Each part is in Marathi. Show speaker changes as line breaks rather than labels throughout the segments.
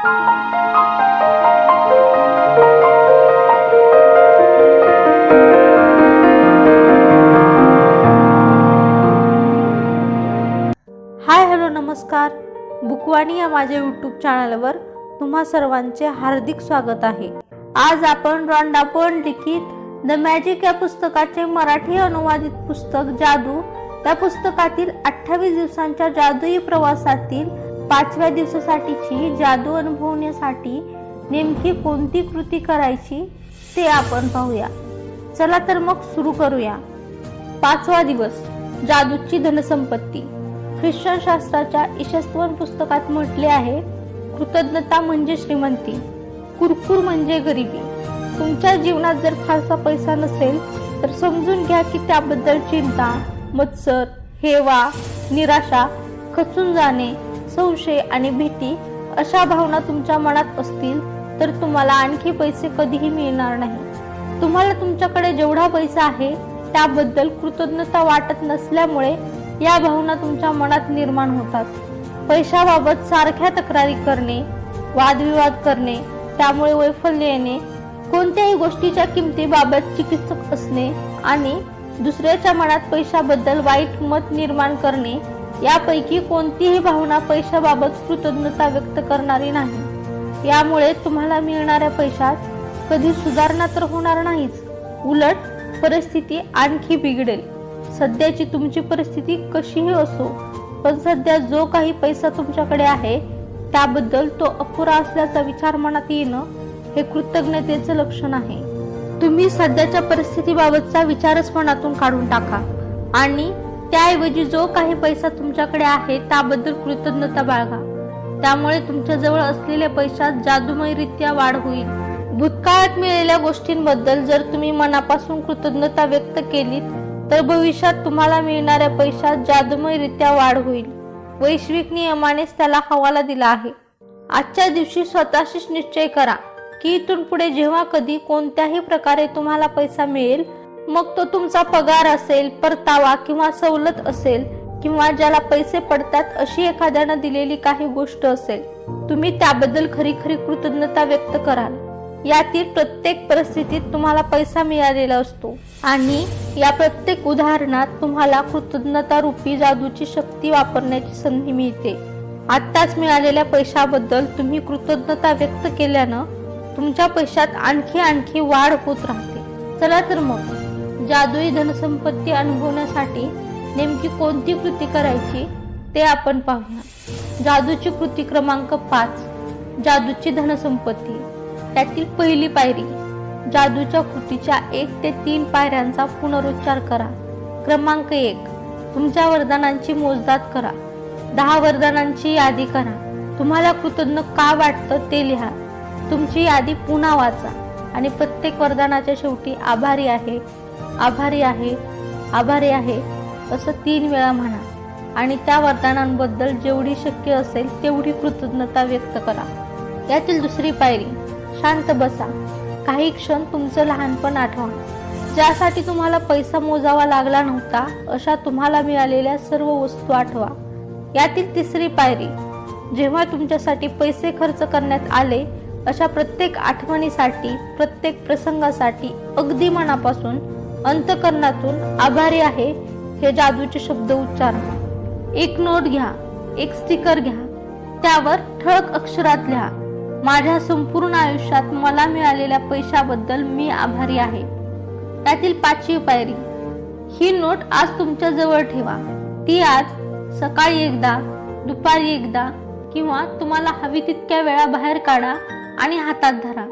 हाय हॅलो नमस्कार. बुकवाणी या माझ्या यूट्यूब चॅनलवर तुम्हा सर्वांचे हार्दिक स्वागत आहे. आज आपण रॉन्डा बर्न लिखित द मॅजिक या पुस्तकाचे मराठी अनुवादित पुस्तक जादू या पुस्तकातील 28 दिवसांच्या जादुई प्रवासातील 5व्या दिवसासाठीची जादू अनुभवण्यासाठी नेमकी कोणती कृती करायची ते आपण पाहूया. चला तर मग सुरू करूया. 5वा दिवस, जादूची धनसंपत्ती. ख्रिश्चन शास्त्राच्या ईशस्वन पुस्तकात म्हटले आहे, कृतज्ञता म्हणजे श्रीमंती, कुरकुर म्हणजे गरिबी. तुमच्या जीवनात जर फारसा पैसा नसेल तर समजून घ्या की त्याबद्दल चिंता, मत्सर, हेवा, निराशा, खचून जाणे, संशय आणि भीती अशा भावना तुमच्या मनात असतील तर तुम्हाला आणखी पैसे कधीही मिळणार नाही. तुम्हाला तुमच्याकडे जेवढा पैसा आहे त्याबद्दल कृतज्ञता वाटत नसल्यामुळे या भावना तुमच्या मनात निर्माण होतात. पैशाबाबत सारख्या तक्रारी करणे, वादविवाद करणे, त्यामुळे वैफल्य येणे, कोणत्याही गोष्टीच्या किमतीबाबत चिकित्सक असणे आणि दुसऱ्याच्या मनात पैशाबद्दल वाईट मत निर्माण करणे यापैकी कोणतीही भावना पैशाबाबत कृतज्ञता व्यक्त करणारी नाही. यामुळे तुम्हाला मिळणाऱ्या पैशात कधी सुधारणा तर होणार नाहीच, उलट परिस्थिती आणखी बिघडेल. सध्याची तुमची परिस्थिती कशीही असो, पण सध्या जो काही पैसा तुमच्याकडे आहे त्याबद्दल तो अपुरा असल्याचा विचार मनात येणं हे कृतज्ञतेचे लक्षण आहे. तुम्ही सध्याच्या परिस्थितीबाबतचा विचारच मनातून काढून टाका आणि त्याऐवजी जो काही पैसा तुमच्याकडे आहे त्याबद्दल कृतज्ञता बाळगा. त्यामुळे तुमच्या जवळ असलेल्या पैशात जादूमयरित्या वाढ होईल. भूतकाळात मिळालेल्या गोष्टींबद्दल जर तुम्ही मनापासून कृतज्ञता व्यक्त केलीत तर भविष्यात तुम्हाला मिळणाऱ्या पैशात जादूमयरित्या वाढ होईल. वैश्विक नियमानेच त्याला हवाला दिला आहे. आजच्या दिवशी स्वतःशीच निश्चय करा की इथून पुढे जेव्हा कधी कोणत्याही प्रकारे तुम्हाला पैसा मिळेल, मग तो तुमचा पगार असेल, परतावा किंवा सवलत असेल किंवा ज्याला पैसे पडतात अशी एखाद्यानं दिलेली काही गोष्ट असेल, तुम्ही त्याबद्दल खरी खरी कृतज्ञता व्यक्त कराल. यातील प्रत्येक परिस्थितीत तुम्हाला पैसा मिळालेला असतो आणि या प्रत्येक उदाहरणात तुम्हाला कृतज्ञता रूपी जादूची शक्ती वापरण्याची संधी मिळते. आत्ताच मिळालेल्या पैशाबद्दल तुम्ही कृतज्ञता व्यक्त केल्यानं तुमच्या पैशात आणखी वाढ होत राहते. चला तर मग जादुई धनसंपत्ती अनुभवण्यासाठी नेमकी कोणती कृती करायची ते आपण पाहूया. जादूची कृती क्रमांक 5, जादूची धनसंपत्ती. त्यातील पहिली पायरी, जादूच्या कृतीच्या 1 ते 3 पायऱ्यांचा पुनरुच्चार करा. क्रमांक 1, तुमच्या वरदानांची मोजदाद करा. 10 वरदानांची यादी करा. तुम्हाला कृतज्ञ का वाटतं ते लिहा. तुमची यादी पुन्हा वाचा आणि प्रत्येक वरदानाच्या शेवटी आभारी आहे, आभारी आहे, आभारी आहे असं 3 वेळा म्हणा आणि त्या वरदानांबद्दल जेवढी शक्य असेल तेवढी कृतज्ञता व्यक्त करा. यातील दुसरी पायरी, शांत बसा. काही क्षण तुमचं लहानपण आठवा, ज्यासाठी तुम्हाला पैसा मोजावा लागला नव्हता अशा तुम्हाला मिळालेल्या सर्व वस्तू आठवा. यातील तिसरी पायरी, जेव्हा तुमच्यासाठी पैसे खर्च करण्यात आले अशा प्रत्येक आठवणीसाठी, प्रत्येक प्रसंगासाठी अगदी मनापासून, अंतःकरणातून आभारी आहे हे जादूचे शब्द उच्चारा. एक नोट घ्या, एक स्टिकर घ्या, त्यावर ठळक अक्षरात लिहा, माझ्या संपूर्ण आयुष्यात मला मिळालेल्या पैशाबद्दल मी आभारी आहे. त्यातील 5वी पायरी, ही नोट आज तुमच्या जवळ ठेवा. ती आज सकाळी एकदा, दुपारी एकदा किंवा तुम्हाला हवी तितक्या वेळा बाहेर काढा आणि हातात धरा.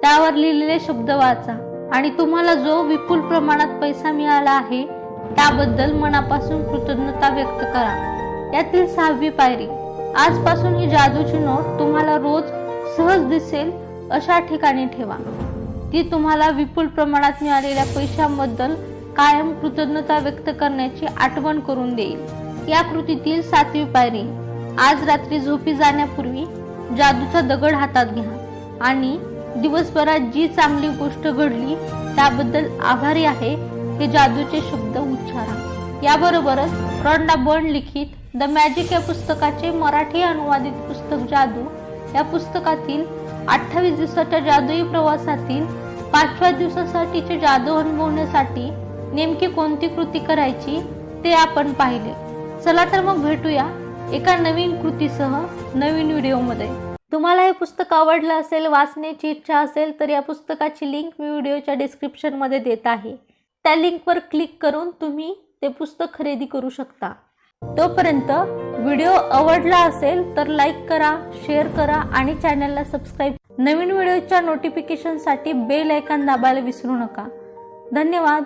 त्यावर लिहिलेले शब्द वाचा आणि तुम्हाला जो विपुल प्रमाणात पैसा मिळाला आहे त्याबद्दल मनापासून कृतज्ञता व्यक्त करा. यातील 6वी पायरी, आजपासून ही जादूची नोट तुम्हाला रोज सहज दिसेल अशा ठिकाणी ठेवा. ती तुम्हाला विपुल प्रमाणात मिळालेल्या पैशांबद्दल कायम कृतज्ञता व्यक्त करण्याची आठवण करून देईल. या कृतीतील 7वी पायरी, आज रात्री झोपी जाण्यापूर्वी जादूचा दगड हातात घ्या आणि दिवसभरात जी चांगली गोष्ट घडली त्याबद्दल आभारी आहे हे जादूचे शब्द उच्चारा. याबरोबरच रॉन्डा बर्न लिखित द मॅजिक या पुस्तकाचे मराठी अनुवादित पुस्तक जादू या पुस्तकातील 28 दिवसाच्या जादुई प्रवासातील 5व्या दिवसासाठीचे जादू अनुभवण्यासाठी नेमकी कोणती कृती करायची ते आपण पाहिले. चला तर मग भेटूया एका नवीन कृतीसह नवीन व्हिडिओमध्ये. तुम्हाला हे पुस्तक आवडलं असेल, वाचण्याची इच्छा असेल तर या पुस्तकाची लिंक मी व्हिडिओच्या डिस्क्रिप्शनमध्ये देत आहे. त्या लिंकवर क्लिक करून तुम्ही ते पुस्तक खरेदी करू शकता. तोपर्यंत व्हिडिओ आवडला असेल तर लाईक करा, शेअर करा आणि चॅनलला सबस्क्राईब. नवीन व्हिडिओच्या नोटिफिकेशनसाठी बेल आयकॉन दाबायला विसरू नका. धन्यवाद.